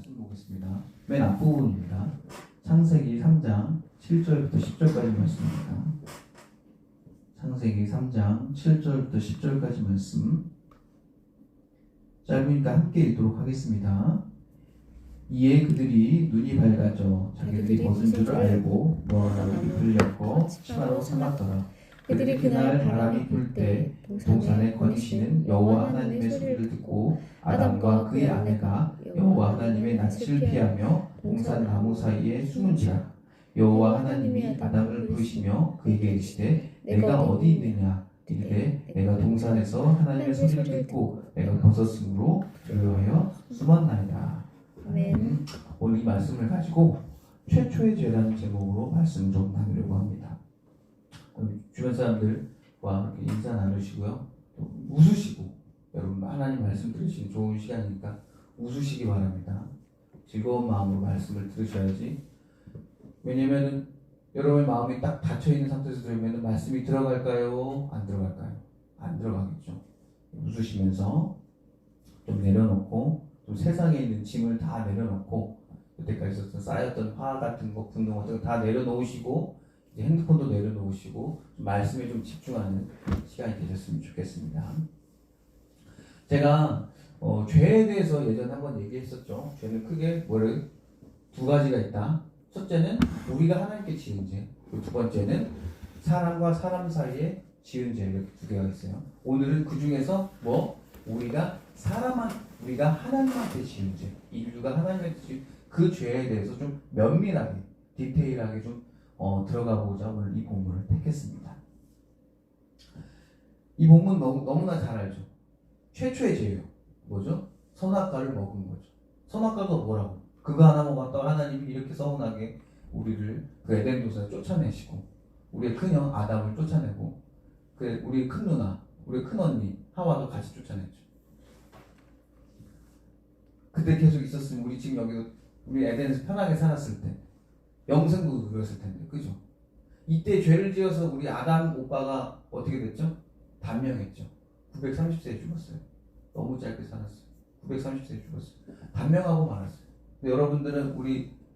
말씀 보겠습니다. 맨 앞부분입니다. 창세기 3장 7절부터 10절까지 말씀입니다. 창세기 3장 7절부터 10절까지 말씀. 짧으니까 함께 읽도록 하겠습니다. 이에 그들이 눈이 밝아져 자기들이 벗은 줄을 알고 뭐라고 잎을 엮어 치마로 삼았더라. 그들이 그날 바람이 불 때 동산에 거니시는 여호와 하나님의 소리를 듣고 아담과 그의 아내가 여호와 하나님의 낯을 피하며 동산 나무 사이에 숨은지라. 여호와 하나님이 아담을 부르시며 그에게 이르시되 내가 어디 있느냐. 이르되 내가 동산에서 하나님의 소리를 듣고 내가 벗었으므로 두려워하여 숨었나이다. 오늘 이 말씀을 가지고 최초의 죄라는 제목으로 말씀 좀 나누려고 합니다. 주변 사람들과 이렇게 인사 나누시고요. 또 웃으시고, 여러분 하나님 말씀 들으시는 좋은 시간이니까 웃으시기 바랍니다. 즐거운 마음으로 말씀을 들으셔야지. 왜냐면은 여러분의 마음이 딱 닫혀있는 상태에서 들으면 말씀이 들어갈까요? 안 들어갈까요? 안 들어가겠죠. 웃으시면서 좀 내려놓고, 좀 세상에 있는 짐을 다 내려놓고, 그때까지 쌓였던 화 같은 거, 분노 같은 거 다 내려놓으시고, 이제 핸드폰도 내려놓으시고 말씀에 좀 집중하는 시간이 되셨으면 좋겠습니다. 제가 죄에 대해서 예전에 한번 얘기했었죠. 죄는 크게 두 가지가 있다. 첫째는 우리가 하나님께 지은 죄, 그리고 두 번째는 사람과 사람 사이에 지은 죄, 이렇게 두 개가 있어요. 오늘은 그 중에서 우리가 하나님한테 지은 죄, 인류가 하나님한테 지은 그 죄에 대해서 좀 면밀하게, 디테일하게 좀 들어가 보자 오늘 이 본문을 택했습니다. 이 본문 너무나 잘 알죠. 최초의 죄예요. 뭐죠? 선악과를 먹은 거죠. 선악과가 뭐라고? 그거 하나 먹었다 하나님이 이렇게 서운하게 우리를 그 에덴 동산에 쫓아내시고, 우리의 큰형 아담을 쫓아내고, 우리의 큰 누나, 우리의 큰 언니 하와도 같이 쫓아냈죠. 그때 계속 있었으면 우리 지금 여기 우리 에덴에서 편하게 살았을 때 영생도 누렸을 텐데, 그죠? 이때 죄를 지어서 우리 아담 오빠가 어떻게 됐죠? 단명했죠. 930세에 죽었어요. 너무 짧게 살았어요. 930세에 죽었어요. 단명하고 말았어요. 근데 여러분들은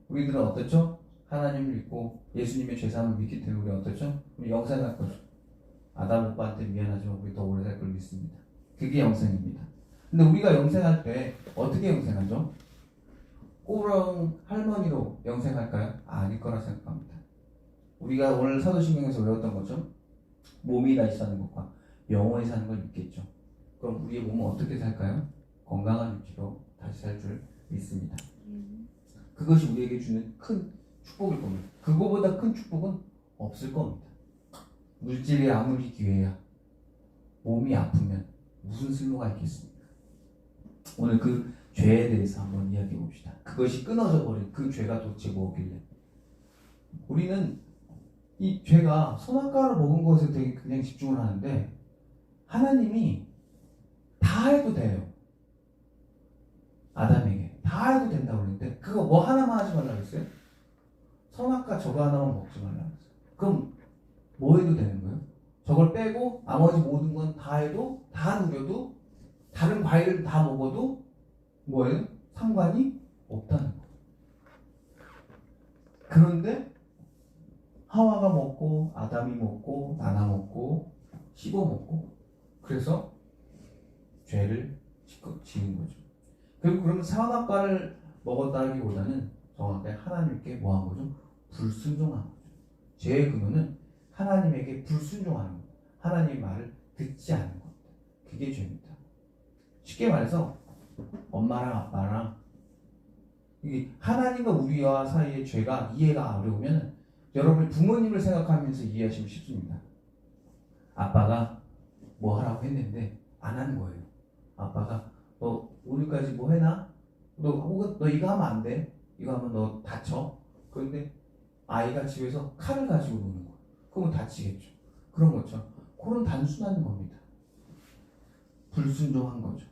우리들은 어떻죠? 하나님을 믿고 예수님의 죄사함을 믿기 때문에 우리 어떻죠? 우리 영생할 거죠. 아담 오빠한테 미안하지만 우리 더 오래 살 걸 믿습니다. 그게 영생입니다. 근데 우리가 영생할 때 어떻게 영생하죠? 꼬랑 할머니로 영생할까요? 아닐 거라 생각합니다. 우리가 오늘 사도신경에서 외웠던 것처럼 몸이 다시 사는 것과 영원히 사는 걸 믿겠죠. 그럼 우리의 몸은 어떻게 살까요? 건강한 육체로 다시 살 줄 믿습니다. 그것이 우리에게 주는 큰 축복일 겁니다. 그거보다 큰 축복은 없을 겁니다. 물질이 아무리 기회야 몸이 아프면 무슨 쓸모가 있겠습니까? 오늘 그 죄에 대해서 한번 이야기해 봅시다. 그것이 끊어져 버린 그 죄가 도대체 뭐길래? 우리는 이 죄가 선악과를 먹은 것에 되게 그냥 집중을 하는데, 하나님이 다 해도 돼요. 아담에게 다 해도 된다고 그랬는데 그거 뭐 하나만 하지 말라고 했어요? 선악과 저거 하나만 먹지 말라고 했어요. 그럼 뭐 해도 되는 거예요? 저걸 빼고 나머지 모든 건 다 해도, 다 누려도, 다른 과일을 다 먹어도 뭐예요? 상관이 없다는 거예요. 그런데 하와가 먹고 아담이 먹고 나나 먹고 씹어 먹고, 그래서 죄를 지은 거죠. 그러면 선악과를 먹었다기보다는 정확하게 하나님께 뭐 한 거죠? 불순종한 거죠. 죄의 근원은 하나님에게 불순종하는 거예요. 하나님의 말을 듣지 않는 겁니다. 그게 죄입니다. 쉽게 말해서 엄마랑 아빠랑 하나님과 우리와 사이의 죄가 이해가 어려우면 여러분이 부모님을 생각하면서 이해하시면 쉽습니다. 아빠가 뭐 하라고 했는데 안 하는 거예요. 아빠가 너 오늘까지 뭐 해놔? 너 이거 하면 안 돼. 이거 하면 너 다쳐. 그런데 아이가 집에서 칼을 가지고 노는 거예요. 그러면 다치겠죠. 그런 거죠. 그런 단순한 겁니다. 불순종한 거죠.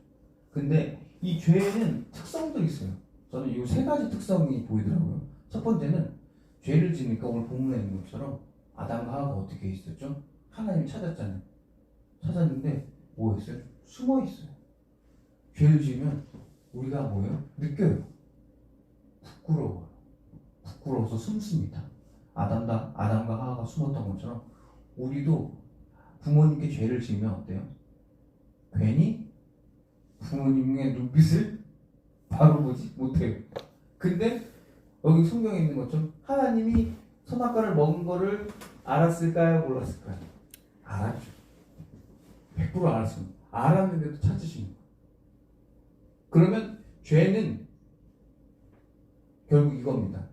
근데 이 죄에는 특성들이 있어요. 저는 이 세 가지 특성이 보이더라고요. 첫 번째는 죄를 지니까 오늘 본문에 있는 것처럼 아담과 하와가 어떻게 있었죠? 하나님 찾았잖아요. 찾았는데 뭐 했어요? 숨어 있어요. 죄를 지으면 우리가 뭐예요? 느껴요. 부끄러워요. 부끄러워서 숨습니다. 아담과 하와가 숨었던 것처럼 우리도 부모님께 죄를 지으면 어때요? 괜히 부모님의 눈빛을 바로 보지 못해요. 근데 여기 성경에 있는 것처럼 하나님이 선악과를 먹은 거를 알았을까요? 몰랐을까요? 알았죠. 100% 알았습니다. 알았는데도 찾으시는 거예요. 그러면 죄는 결국 이겁니다.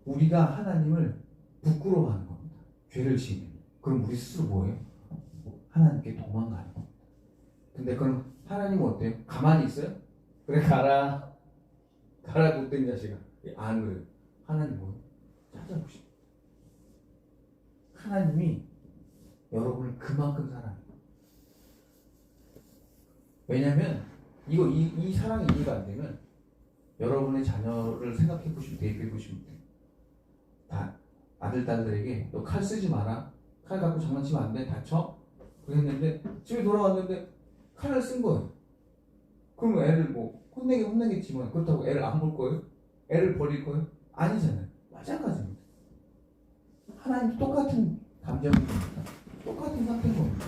우리가 하나님을 부끄러워하는 겁니다. 죄를 지으면. 그럼 우리 스스로 뭐예요? 하나님께 도망가는 겁니다. 근데 그럼 하나님은 어때요? 가만히 있어요? 그래 가라 못된 자식아. 안 그래요. 하나님 뭐예요? 찾아보십니다. 하나님이 여러분을 그만큼 사랑해요. 왜냐면 이 사랑이 이해가 안 되면 여러분의 자녀를 생각해 보시면 대입해 보시면 돼요. 다 아들 딸들에게 너 칼 쓰지 마라. 칼 갖고 장난치면 안 돼. 다쳐. 그랬는데 집에 돌아왔는데 칼을 쓴 거예요. 그럼 애를 뭐 혼내겠지만 그렇다고 애를 안 볼 거예요? 애를 버릴 거예요? 아니잖아요. 마찬가지입니다. 하나님도 똑같은 감정입니다. 똑같은 상태인 겁니다.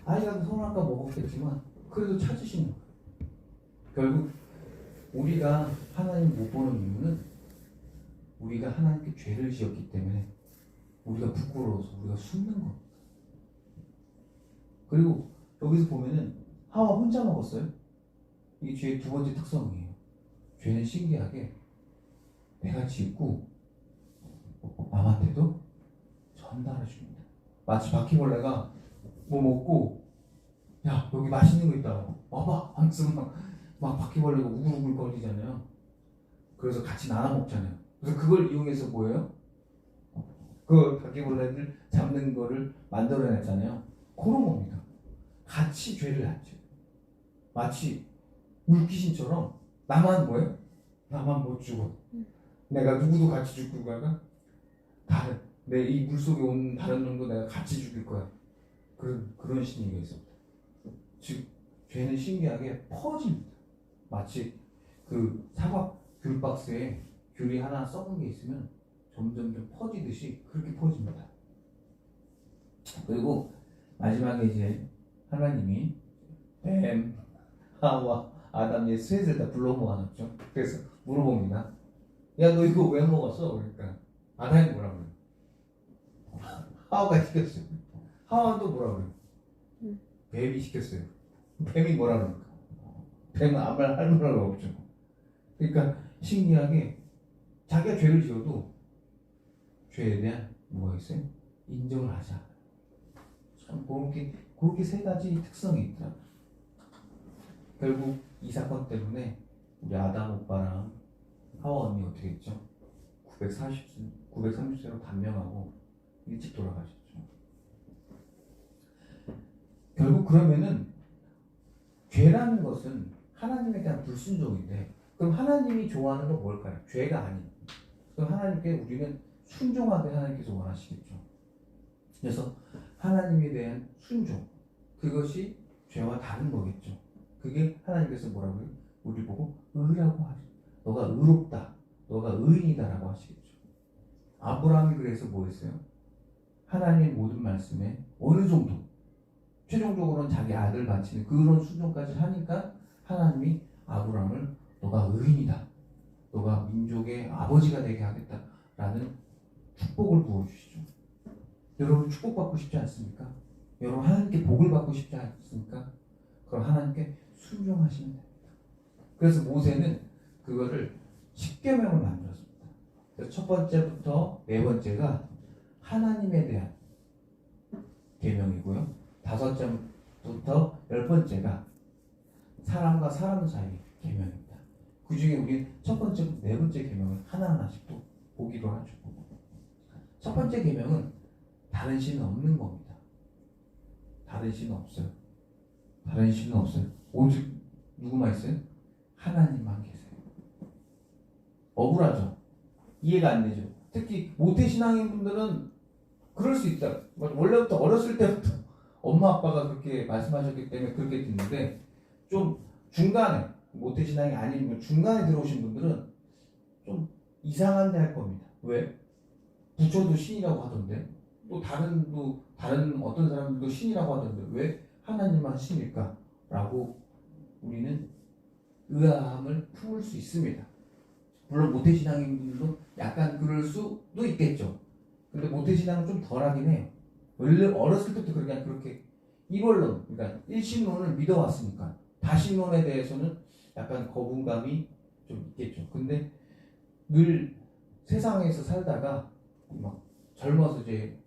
아이가 선악과 먹었겠지만 그래도 찾으시는 거예요. 결국 우리가 하나님 못 보는 이유는 우리가 하나님께 죄를 지었기 때문에 우리가 부끄러워서 우리가 숨는 겁니다. 그리고 여기서 보면은 하와 혼자 먹었어요. 이게 죄의 두 번째 특성이에요. 죄는 신기하게 내가 짓고 남한테도 전달해 줍니다. 마치 바퀴벌레가 뭐 먹고 야 여기 맛있는 거 있다 와봐 하면서 막 바퀴벌레가 우글우글 거리잖아요. 그래서 같이 나눠 먹잖아요. 그래서 그걸 이용해서 뭐예요? 그 바퀴벌레들 잡는 거를 만들어냈잖아요. 그런 겁니다. 같이 죄를 낳죠. 마치 물귀신처럼 나만 뭐예요? 나만 못 죽어. 내가 누구도 같이 죽을 거야? 다른 내 이 물속에 온 다른 놈도 내가 같이 죽일 거야. 그런 심리가 있습니다. 즉 죄는 신기하게 퍼집니다. 마치 그 사과 귤 박스에 귤이 하나 썩은 게 있으면 점점 퍼지듯이 그렇게 퍼집니다. 그리고 마지막에 이제 하나님이 뱀, 하와, 아담의 셋을 다 불러 모아놨죠. 그래서 물어봅니다. 야, 너 이거 왜 먹었어? 그러니까 아담이 뭐라 그래요? 하와가 시켰어요. 하와도 뭐라 그래요? 뱀이 시켰어요. 뱀이 뭐라 그러니까? 뱀은 아무 말 할 말이 없죠. 그러니까 신기하게 자기가 죄를 지어도 죄에 대한 뭐가 있어요? 인정을 하지 않아요. 참 그렇게 세 가지 특성이 있더라고요. 결국 이 사건 때문에 우리 아담 오빠랑 하와 언니 어떻게 했죠? 930세로 단명하고 일찍 돌아가셨죠. 결국 그러면은 죄라는 것은 하나님에 대한 불순종인데 그럼 하나님이 좋아하는 건 뭘까요? 죄가 아닌. 그럼 하나님께 우리는 순종하게 하나님께서 원하시겠죠. 그래서 하나님에 대한 순종 그것이 죄와 다른 거겠죠. 그게 하나님께서 뭐라고 해요? 우리 보고 의라고 하죠. 너가 의롭다. 너가 의인이다라고 하시겠죠. 아브라함이 그래서 뭐 했어요? 하나님의 모든 말씀에 어느 정도 최종적으로는 자기 아들 바치는 그런 순종까지 하니까 하나님이 아브라함을 너가 의인이다. 너가 민족의 아버지가 되게 하겠다라는 축복을 부어주시죠. 여러분 축복받고 싶지 않습니까? 여러분 하나님께 복을 받고 싶지 않습니까? 그럼 하나님께 순종하시면 됩니다. 그래서 모세는 그거를 10계명을 만들었습니다. 그래서 첫 번째부터 네 번째가 하나님에 대한 계명이고요. 5번부터 10번째가 사람과 사람 사이 계명입니다. 그 중에 우리 첫 번째부터 네 번째 계명을 하나하나씩 또 보기로 하죠. 첫 번째 계명은 다른 신은 없는 겁니다. 다른 신은 없어요. 다른 신은 없어요. 오직 누구만 있어요? 하나님만 계세요. 억울하죠. 이해가 안 되죠. 특히 모태신앙인 분들은 그럴 수 있다. 원래부터 어렸을 때부터 엄마 아빠가 그렇게 말씀하셨기 때문에 그렇게 듣는데 좀 중간에 모태신앙이 아니면 중간에 들어오신 분들은 좀 이상한 데 할 겁니다. 왜? 부처도 신이라고 하던데 또 다른 어떤 사람들도 신이라고 하던데 왜 하나님만 신일까? 라고 우리는 의아함을 품을 수 있습니다. 물론 모태신앙인들도 약간 그럴 수도 있겠죠. 근데 모태신앙은 좀 덜하긴 해요. 원래 어렸을 때부터 그렇게 일원론, 그러니까 일신론을 믿어왔으니까 다신론에 대해서는 약간 거부감이 좀 있겠죠. 근데 늘 세상에서 살다가 막 젊어서 이제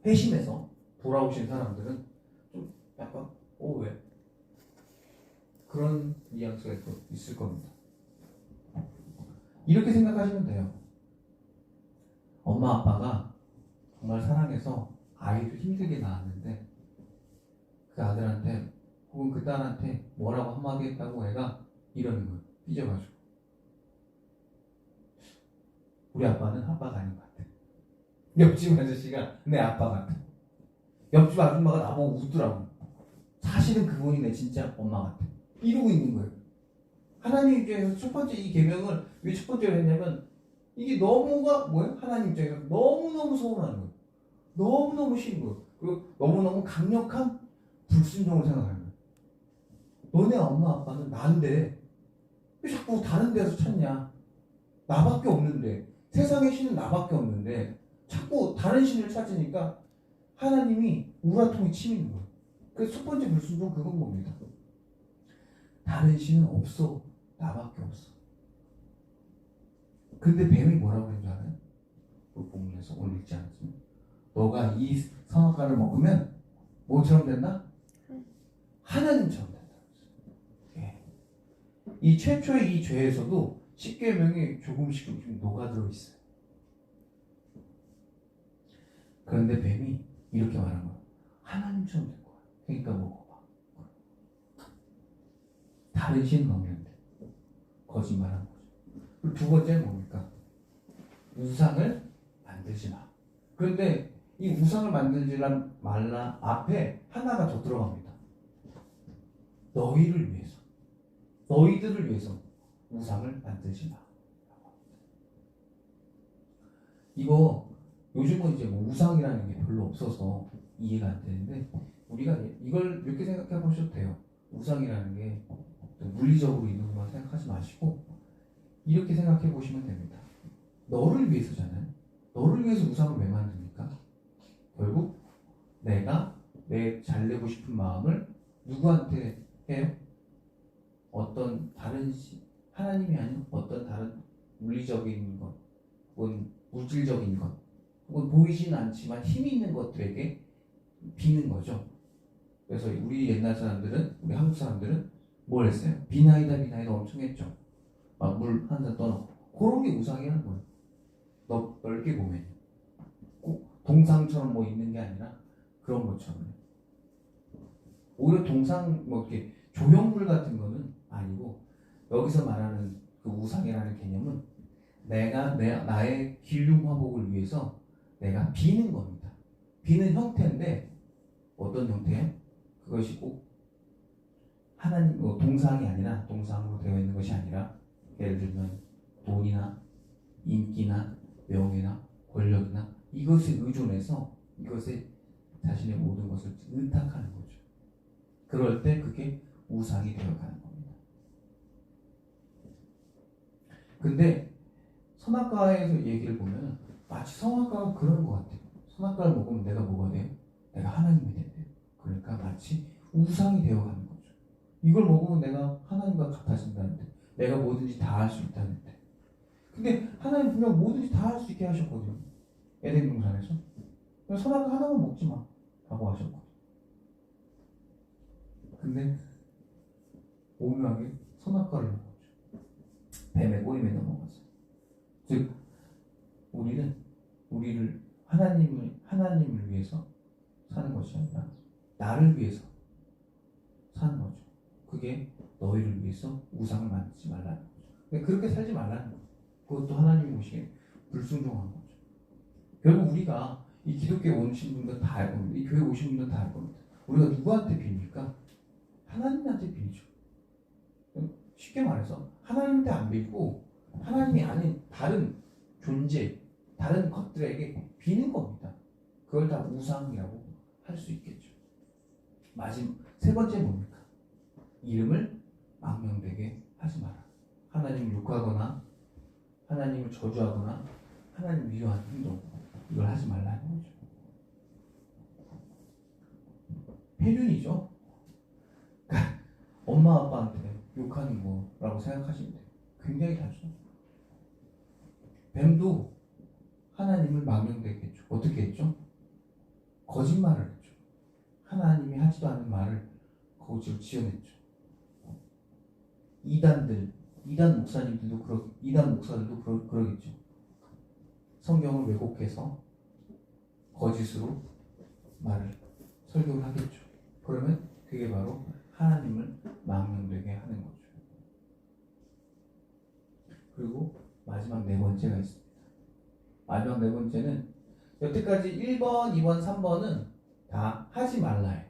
회심해서 돌아오신 사람들은 좀 약간 왜? 그런 뉘앙스가 있을 겁니다. 이렇게 생각하시면 돼요. 엄마 아빠가 정말 사랑해서 아이를 힘들게 낳았는데 그 아들한테 혹은 그 딸한테 뭐라고 한마디 했다고 애가 이러는 거예요. 삐져가지고. 우리 아빠는 아빠가 아닌 것 같아. 옆집 아저씨가 내 아빠 같아. 옆집 아줌마가 나보고 웃더라고. 사실은 그분이 내 진짜 엄마 같아. 이러고 있는 거예요. 하나님 입장에서 첫 번째 이 계명을 왜 첫 번째로 했냐면 이게 너무가 뭐예요? 하나님 입장에서 너무너무 서운한 거예요. 너무너무 싫은 거예요. 그리고 너무너무 강력한 불순종을 생각하는 거예요. 너네 엄마 아빠는 난데 왜 자꾸 다른 데서 찾냐? 나밖에 없는데 세상의 신은 나밖에 없는데 자꾸 다른 신을 찾으니까 하나님이 우라통이 치미는 거예요. 그래서 첫 번째 불순종 그건 겁니다. 다른 신은 없어. 나밖에 없어. 근데 뱀이 뭐라고 그런 줄 알아요? 그 본문에서 오늘 읽지 않았지만 너가 이 선악과를 먹으면 뭐처럼 된다? 하나님처럼 된다. 예. 이 최초의 이 죄에서도 십계명이 조금씩 녹아들어 있어요. 그런데 뱀이 이렇게 말한 거예요. 하나님처럼 될 거야. 그러니까 먹어봐. 다른 신은 없는데 거짓말한 거죠. 그리고 두 번째는 뭡니까? 우상을 만들지 마. 그런데 이 우상을 만들지 말라 앞에 하나가 더 들어갑니다. 너희를 위해서, 너희들을 위해서 우상을 만들지 마. 이거 요즘은 이제 뭐 우상이라는 게 별로 없어서 이해가 안 되는데 우리가 이걸 이렇게 생각해 보셔도 돼요. 우상이라는 게 물리적으로 있는 것만 생각하지 마시고 이렇게 생각해 보시면 됩니다. 너를 위해서잖아요. 너를 위해서 우상을 왜 만듭니까? 결국 내가 내 잘되고 싶은 마음을 누구한테 해요? 어떤 다른 하나님이 아닌 어떤 다른 물리적인 것 혹은 물질적인 것 혹은 보이진 않지만 힘이 있는 것들에게 비는 거죠. 그래서 우리 옛날 사람들은, 우리 한국 사람들은 뭘 했어요? 비나이다 엄청 했죠. 막 물 한 잔 떠놓고 그런 게 우상이라는 거예요. 넓게 보면 꼭 동상처럼 뭐 있는 게 아니라 그런 것처럼 오히려 동상 뭐 이렇게 조형물 같은 거는 아니고 여기서 말하는 그 우상이라는 개념은 내가 나의 길흉화복을 위해서 내가 비는 겁니다. 비는 형태인데 어떤 형태예요? 그것이 꼭 하나님 동상이 아니라 동상으로 되어 있는 것이 아니라 예를 들면 돈이나 인기나 명예나 권력이나 이것에 의존해서 이것에 자신의 모든 것을 의탁하는 거죠. 그럴 때 그게 우상이 되어가는 겁니다. 근데 선악과에서 얘기를 보면 마치 선악과가 그런 것 같아요. 선악과를 먹으면 내가 뭐가 돼요? 내가 하나님이 된대요. 그러니까 마치 우상이 되어가는 거죠. 이걸 먹으면 내가 하나님과 같아진다는데 내가 뭐든지 다 할 수 있다는데 근데 하나님 분명 뭐든지 다 할 수 있게 하셨거든요. 에덴 동산에서 선악과 하나만 먹지 마 라고 하셨거든요. 근데 오묘하게 선악과를 먹었죠. 뱀의 꼬임에 넘어갔어요. 즉 우리를 하나님을 위해서 사는 것이 아니라 나를 위해서 사는 거죠. 그게 너희를 위해서 우상을 만들지 말라는 거죠. 근데 그렇게 살지 말라는 거죠. 그것도 하나님이 보시기에 불순종한 거죠. 결국 우리가 이 기독교에 오신 분들 다 알 겁니다. 이 교회 오신 분들 다 알 겁니다. 우리가 누구한테 빕니까? 하나님한테 빌죠. 쉽게 말해서 하나님한테 안 빌고 하나님이 아닌 다른 존재, 다른 것들에게 비는 겁니다. 그걸 다 우상이라고 할 수 있겠죠. 세 번째 뭡니까? 이름을 망명되게 하지 마라. 하나님을 욕하거나 하나님을 저주하거나 하나님 위조하는 행동, 이걸 하지 말라는 거죠. 폐륜이죠. 그러니까 엄마 아빠한테 욕하는 거라고 생각하시면 돼요. 굉장히 단순해요. 뱀도 하나님을 망명되게 했죠. 어떻게 했죠? 거짓말을 했죠. 하나님이 하지도 않은 말을 거짓으로 지어냈죠. 이단 목사들도 그러겠죠. 성경을 왜곡해서 거짓으로 설교를 하겠죠. 그러면 그게 바로 하나님을 망명되게 하는 거죠. 그리고 마지막 네 번째가 있습니다. 마지막 네 번째는 여태까지 1번, 2번, 3번은 다 하지 말라예요.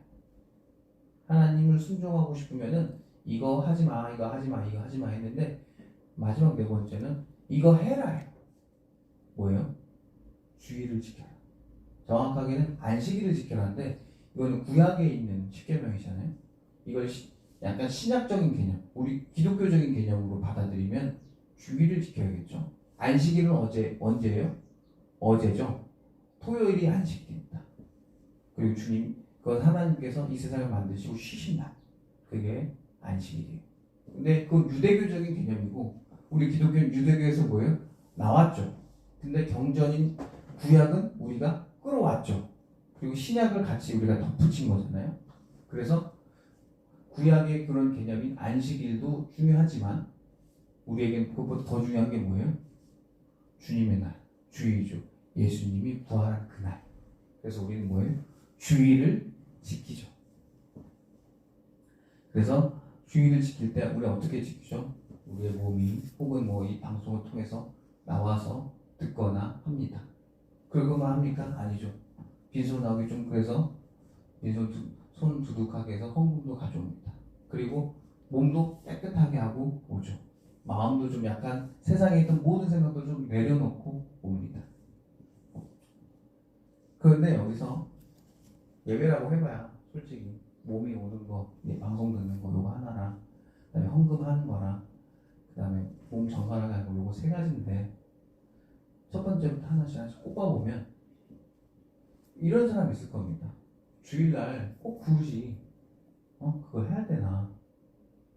하나님을 순종하고 싶으면은 이거 하지 마, 이거 하지 마, 이거 하지 마 했는데 마지막 네 번째는 이거 해라예요. 뭐예요? 주의를 지켜라. 정확하게는 안식일을 지켜라인데 이거는 구약에 있는 십계명이잖아요. 이걸 약간 신약적인 개념, 우리 기독교적인 개념으로 받아들이면 주의를 지켜야겠죠. 안식일은 언제예요? 어제죠. 토요일이 안식일입니다. 그리고 그건 하나님께서 이 세상을 만드시고 쉬신 날. 그게 안식일이에요. 근데 그건 유대교적인 개념이고 우리 기독교는 유대교에서 뭐예요? 나왔죠. 근데 경전인 구약은 우리가 끌어왔죠. 그리고 신약을 같이 우리가 덧붙인 거잖아요. 그래서 구약의 그런 개념인 안식일도 중요하지만 우리에겐 그것보다 더 중요한 게 뭐예요? 주님의 날, 주의죠. 예수님이 부활한 그날. 그래서 우리는 뭐예요? 주의를 지키죠. 그래서 주의를 지킬 때 우리가 어떻게 지키죠? 우리의 몸이 혹은 이 방송을 통해서 나와서 듣거나 합니다. 그러고만 합니까? 아니죠. 빈손 나오기 좀 그래서 손 두둑하게 해서 헌금도 가져옵니다. 그리고 몸도 깨끗하게 하고 오죠. 마음도 좀 약간 세상에 있던 모든 생각도 좀 내려놓고 옵니다. 그런데 여기서 예배라고 해봐야 솔직히 몸이 오는 거, 방송 듣는 거 요거 하나랑 그다음에 헌금하는 거랑 그다음에 몸 정갈하게 하고 요거 세 가지인데 첫 번째부터 하나씩 꼽아보면 이런 사람 있을 겁니다. 주일날 꼭 굳이 그거 해야 되나?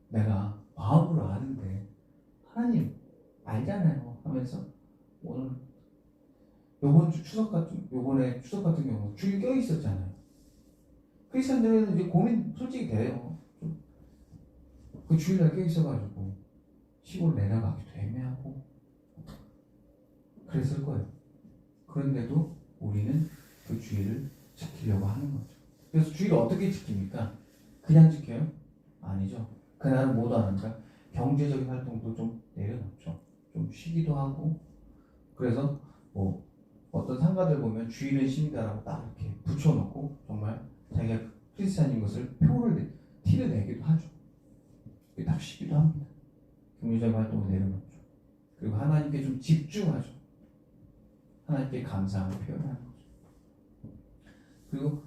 내가 마음으로 아는데 하나님 알잖아요 하면서 요번에 추석 같은 경우 주일 껴 있었잖아요. 크리스천들은 이제 고민 솔직히 돼요. 그 주일날 껴 있어가지고 시골 내려가기도 애매하고 그랬을 거예요. 그런데도 우리는 그 주일을 지키려고 하는 거죠. 그래서 주일을 어떻게 지킵니까? 그냥 지켜요? 아니죠. 그날은 못 하니까 경제적인 활동도 좀 내려놓죠. 좀 쉬기도 하고. 그래서 어떤 상가들 보면 주일을 쉰다라고 딱 이렇게 붙여놓고 정말 자기가 크리스찬인 것을 티를 내기도 하죠. 딱 쉬기도 합니다. 경제적인 활동을 내려놓죠. 그리고 하나님께 좀 집중하죠. 하나님께 감사함을 표현하는 거죠. 그리고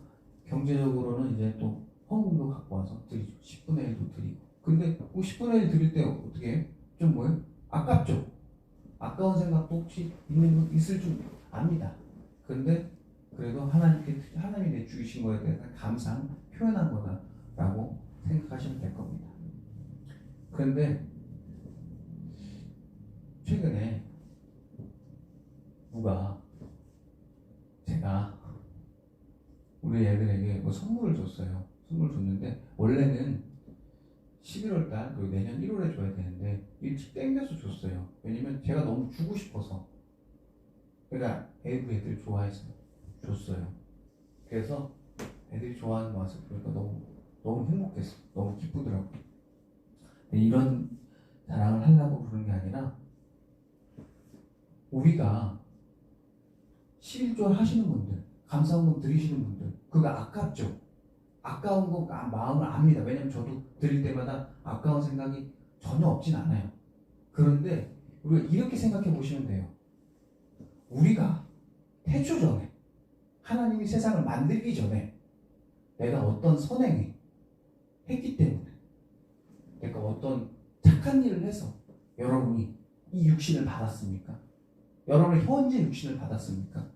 경제적으로는 이제 또 헌금도 갖고 와서 드리죠. 10분의 1도 드리고. 근데 10분의 1 드릴 때 어떻게 해요? 좀 뭐예요? 아깝죠? 아까운 생각도 혹시 있을 줄 압니다. 그런데 그래도 하나님이 내주신 거에 대해서 감사함 표현한 거다라고 생각하시면 될 겁니다. 그런데 최근에 제가 우리 애들에게 선물을 줬어요. 선물 줬는데 원래는 11월 달 그리고 내년 1월에 줘야 되는데 일찍 땡겨서 줬어요. 왜냐면 제가 너무 주고 싶어서. 그러니까 애들이 좋아해서 줬어요. 그래서 애들이 좋아하는 모습 보니까 너무 행복했어. 너무 기쁘더라고요. 이런 자랑을 하려고 그러는 게 아니라 우리가 11조 하시는 분들, 감사헌금 드리시는 분들, 그거 아깝죠? 아까운 거 마음을 압니다. 왜냐면 저도 드릴 때마다 아까운 생각이 전혀 없진 않아요. 그런데 우리가 이렇게 생각해 보시면 돼요. 우리가 태초 전에 하나님이 세상을 만들기 전에 내가 어떤 선행을 했기 때문에 내가 어떤 착한 일을 해서 여러분이 이 육신을 받았습니까? 여러분의 현재 육신을 받았습니까?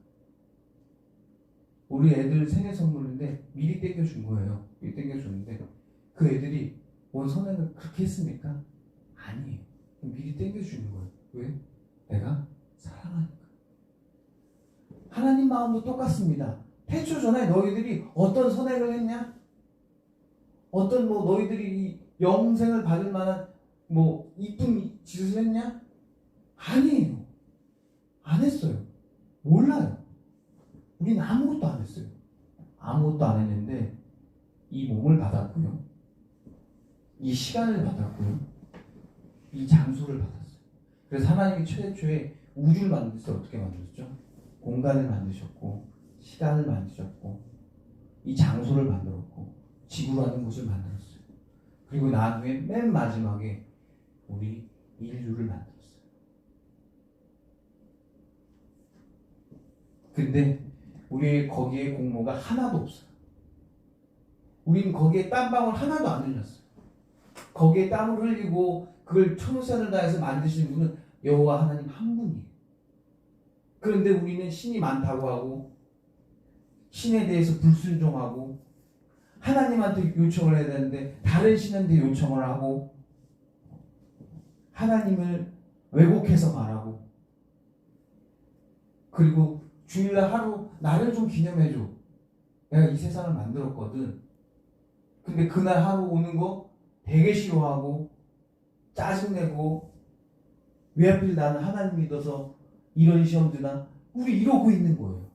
우리 애들 생일 선물인데 미리 땡겨준 거예요. 미리 땡겨줬는데 그 애들이 뭔 선행을 그렇게 했습니까? 아니에요. 미리 땡겨주는 거예요. 왜? 내가 사랑하니까. 하나님 마음도 똑같습니다. 태초 전에 너희들이 어떤 선행을 했냐? 어떤 너희들이 영생을 받을 만한 이쁜 짓을 했냐? 아니에요. 안 했어요. 몰라요. 우리는 아무것도 안 했어요. 아무것도 안 했는데 이 몸을 받았고요. 이 시간을 받았고요. 이 장소를 받았어요. 그래서 하나님이 최초에 우주를 만들 때 어떻게 만드셨죠? 공간을 만드셨고 시간을 만드셨고 이 장소를 만들었고 지구라는 곳을 만들었어요. 그리고 나중에 맨 마지막에 우리 인류를 만들었어요. 근데 우리 거기에 공로가 하나도 없어요. 우리는 거기에 땀방울 하나도 안 흘렸어요. 거기에 땀을 흘리고 그걸 천우선을 다해서 만드신 분은 여호와 하나님 한 분이에요. 그런데 우리는 신이 많다고 하고 신에 대해서 불순종하고 하나님한테 요청을 해야 되는데 다른 신한테 요청을 하고 하나님을 왜곡해서 말하고 그리고 주일날 하루 나를 좀 기념해줘. 내가 이 세상을 만들었거든. 근데 그날 하루 오는 거 되게 싫어하고 짜증내고 왜 하필 나는 하나님 믿어서 이런 시험 드나? 우리 이러고 있는 거예요.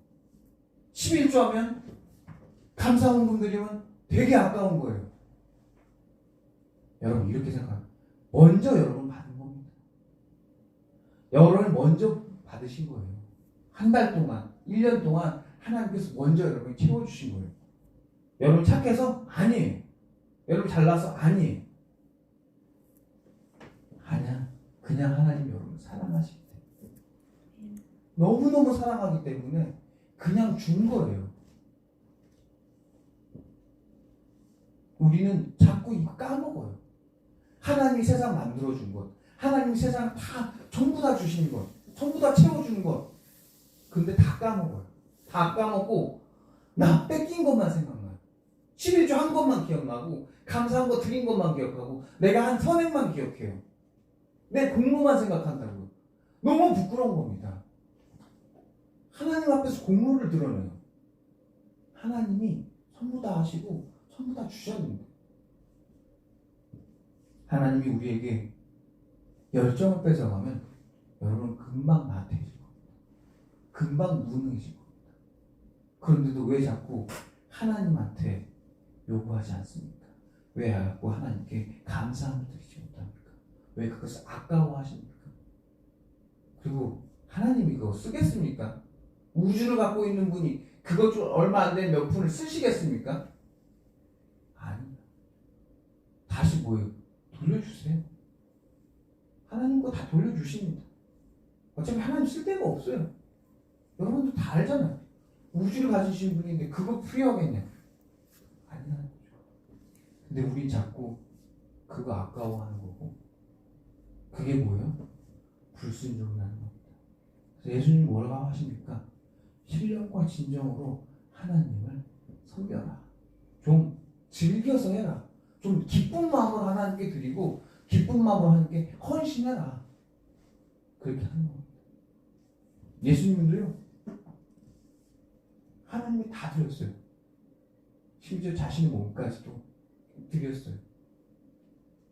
11조 하면 감사헌금 드리면 되게 아까운 거예요. 여러분 이렇게 생각하면 먼저 여러분 받은 겁니다. 여러분 먼저 받으신 거예요. 한 달 동안, 1년 동안 하나님께서 먼저 여러분이 채워주신 거예요. 여러분 착해서? 아니에요. 여러분 잘나서? 아니에요. 아니야. 그냥 하나님 여러분 사랑하시기 때문에. 너무너무 사랑하기 때문에 그냥 준 거예요. 우리는 자꾸 이거 까먹어요. 하나님이 세상 만들어준 것, 하나님이 세상 전부 다 주신 것, 전부 다 채워준 것. 근데 다 까먹어요. 다 까먹고 나 뺏긴 것만 생각나요. 11조 한 것만 기억나고 감사한 거 드린 것만 기억하고 내가 한 선행만 기억해요. 내 공로만 생각한다고요. 너무 부끄러운 겁니다. 하나님 앞에서 공로를 드러내요. 하나님이 전부 다 하시고 전부 다 주셨는데 하나님이 우리에게 열정을 뺏어가면 여러분 금방 나태해질 겁니다. 금방 무능해질 겁니다. 그런데도 왜 자꾸 하나님한테 요구하지 않습니까? 왜 자꾸 하나님께 감사함을 드리지 못합니까? 왜 그것을 아까워하십니까? 그리고 하나님이 그거 쓰겠습니까? 우주를 갖고 있는 분이 그것 좀 얼마 안 된 몇 푼을 쓰시겠습니까? 아닙니다. 다시 뭐예요? 돌려주세요. 하나님 거 다 돌려주십니다. 어차피 하나님 쓸 데가 없어요. 여러분도 다 알잖아요. 우주를 가지신 분인데 그거 필요하겠냐? 아니라는 거죠. 근데 우리 자꾸 그거 아까워하는 거고 그게 뭐예요? 불순종이라는 겁니다. 그래서 예수님 뭐라고 하십니까? 신령과 진정으로 하나님을 섬겨라. 좀 즐겨서 해라. 좀 기쁜 마음으로 하나님께 드리고 기쁜 마음으로 하나님께 헌신해라. 그렇게 하는 겁니다. 예수님도요. 하나님이 다 드렸어요. 심지어 자신의 몸까지도 드렸어요.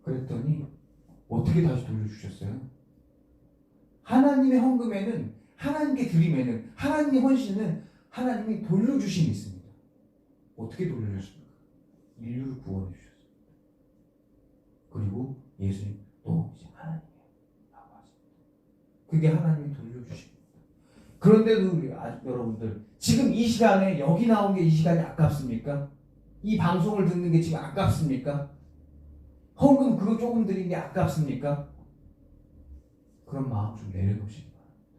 그랬더니 어떻게 다시 돌려주셨어요? 하나님의 헌금에는 하나님께 드림에는 하나님의 헌신은 하나님이 돌려주심이 있습니다. 어떻게 돌려주십니까? 인류를 구원해 주셨어요. 그리고 예수님 또 이제 하나님이에요 라고 하십니다. 그게 하나님이 돌려주십니다. 그런데도 우리 여러분들 지금 이 시간에 여기 나온 게 이 시간이 아깝습니까? 이 방송을 듣는 게 지금 아깝습니까? 헌금 그거 조금 드린 게 아깝습니까? 그런 마음 좀 내려놓으시기 바랍니다.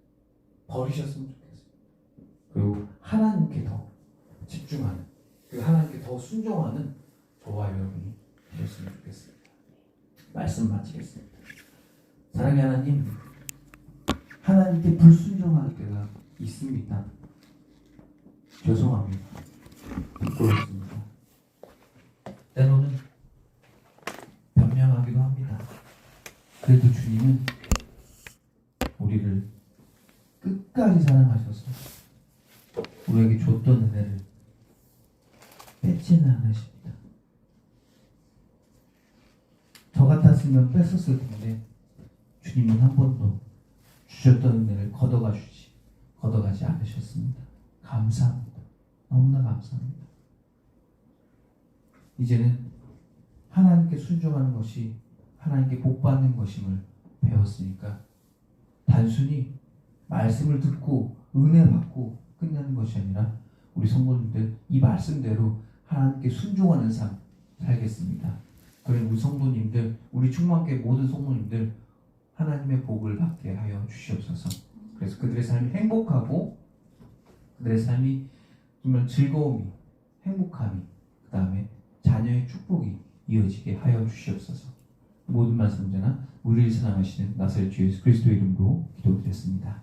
버리셨으면 좋겠어요. 그리고 하나님께 더 집중하는, 그 하나님께 더 순종하는 저와 여러분이 되셨으면 좋겠습니다. 말씀 마치겠습니다. 사랑의 하나님, 하나님께 불순종할 때가 있습니다. 죄송합니다. 부끄럽습니다. 때로는 변명하기도 합니다. 그래도 주님은 우리를 끝까지 사랑하셔서 우리에게 줬던 은혜를 뺏지는 않으십니다. 저 같았으면 뺏었을 텐데 주님은 한 번도 주셨던 은혜를 걷어가지 않으셨습니다. 감사합니다. 너무나 감사합니다. 이제는 하나님께 순종하는 것이 하나님께 복받는 것임을 배웠으니까 단순히 말씀을 듣고 은혜 받고 끝나는 것이 아니라 우리 성도님들 이 말씀대로 하나님께 순종하는 삶 살겠습니다. 그런 우리 성도님들, 우리 충만교회 모든 성도님들 하나님의 복을 받게 하여 주시옵소서. 그래서 그들의 삶이 행복하고 그들의 삶이 정말 즐거움이, 행복함이, 그 다음에 자녀의 축복이 이어지게 하여 주시옵소서. 모든 말씀 언제나 우리를 사랑하시는 나사렛 주 예수 그리스도의 이름으로 기도드렸습니다.